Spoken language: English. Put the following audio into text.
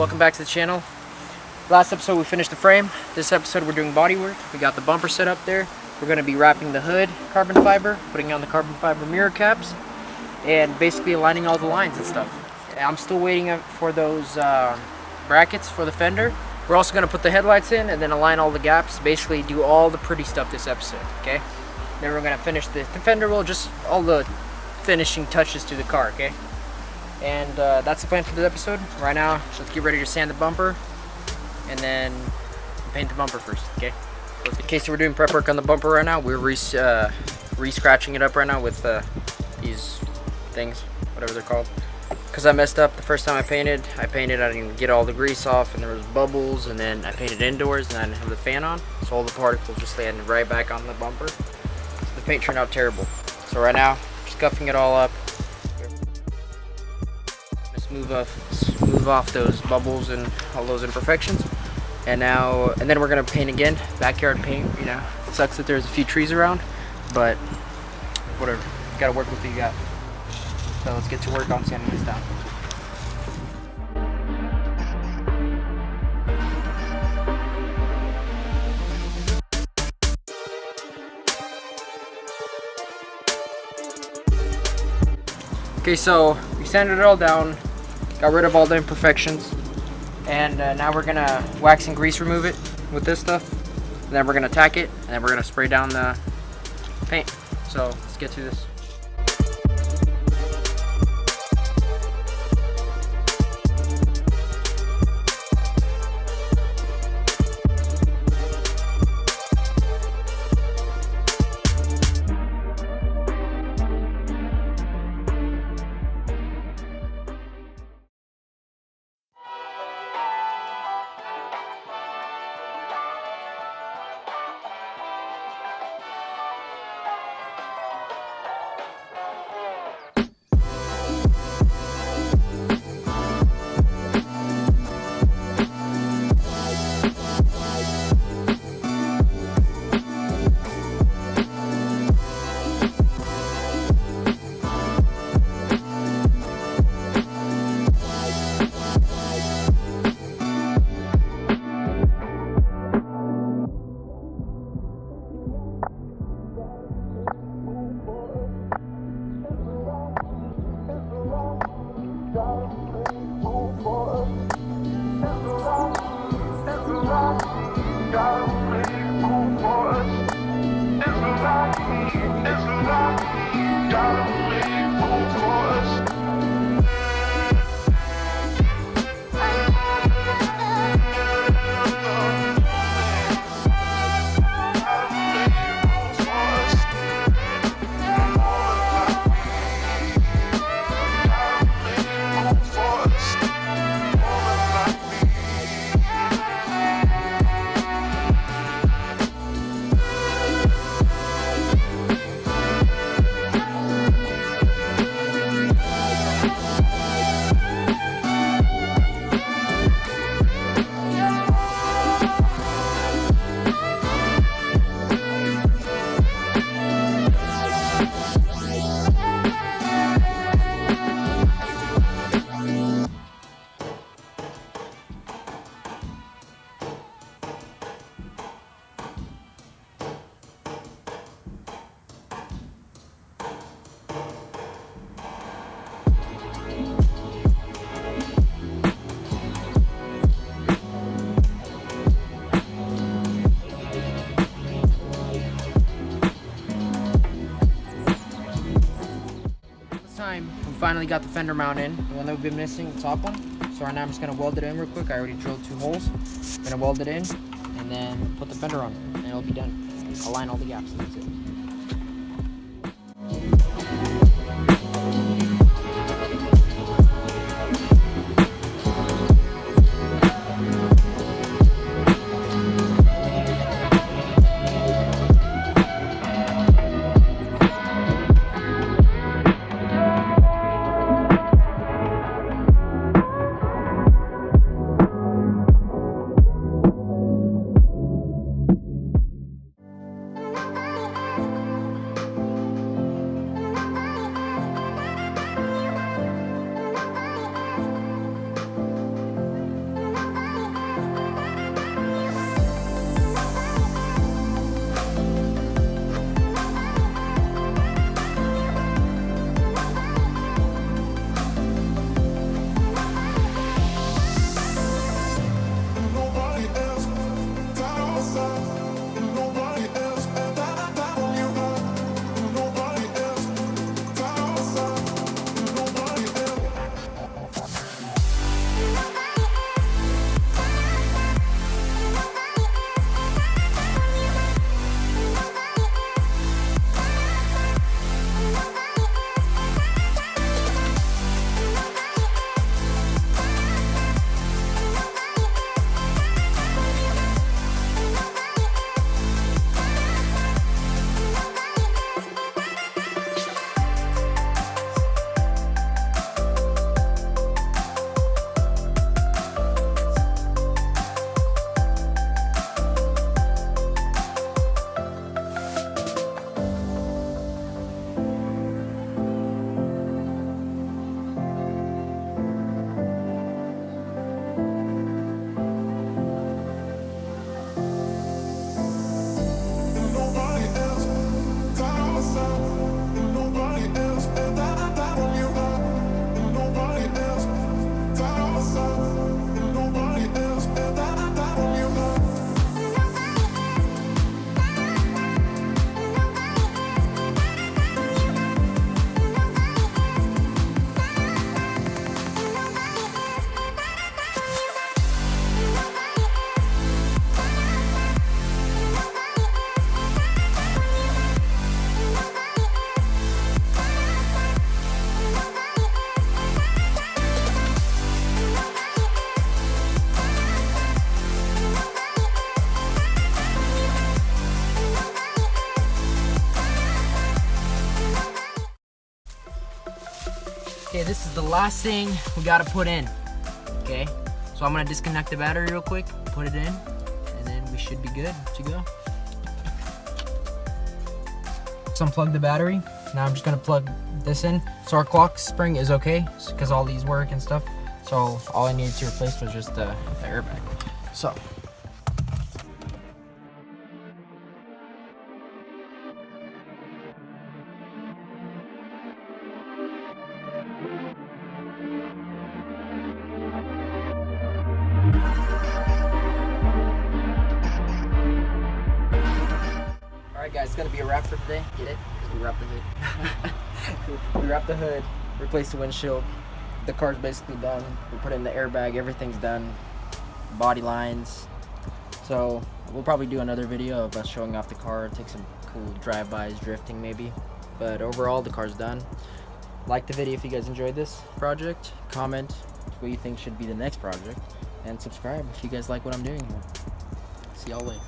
welcome back to the channel. Last episode we finished the frame. This episode we're doing body work. We got the bumper set up there. We're going to be wrapping the hood carbon fiber, putting on the carbon fiber mirror caps, and basically aligning all the lines and stuff. I'm still waiting for those brackets for the fender. We're also going to put the headlights in and then align all the gaps, basically do all the pretty stuff this episode, okay? Then we're going to finish the fender will just all the finishing touches to the car, okay? And that's the plan for this episode. Right now, let's get ready to sand the bumper and then paint the bumper first, okay? Okay, so we're doing prep work on the bumper right now. We're re-scratching it up right now with these things, whatever they're called. Because I messed up the first time I painted, I didn't even get all the grease off, and there was bubbles, and then I painted indoors, and I didn't have the fan on, so all the particles just landed right back on the bumper. So the paint turned out terrible. So right now, scuffing it all up. Smooth off those bubbles and all those imperfections, and then we're gonna paint again. Backyard paint, you know. It sucks that there's a few trees around, but whatever. You gotta work with what you got. So let's get to work on sanding this down. Okay, so we sanded it all down. Got rid of all the imperfections, and now we're gonna wax and grease remove it with this stuff, and then we're gonna tack it, and then we're gonna spray down the paint. So let's get to this. We finally got the fender mount in, the one that we've been missing, the top one. So right now I'm just gonna weld it in real quick. I already drilled 2 holes. I'm gonna weld it in and then put the fender on, and it'll be done. Align all the gaps, and that's it. Okay, this is the last thing we gotta put in. Okay, so I'm gonna disconnect the battery real quick, put it in, and then we should be good to go. So unplug the battery. Now I'm just gonna plug this in. So our clock spring is okay, because all these work and stuff. So all I needed to replace was just the airbag. So. Alright guys, it's gonna be a wrap for today. Get it? Because we wrapped the hood. We wrapped the hood, replaced the windshield. The car's basically done. We put in the airbag, everything's done. Body lines. So we'll probably do another video of us showing off the car, take some cool drive-bys, drifting maybe. But overall, the car's done. Like the video if you guys enjoyed this project. Comment what you think should be the next project. And subscribe if you guys like what I'm doing here. See y'all later.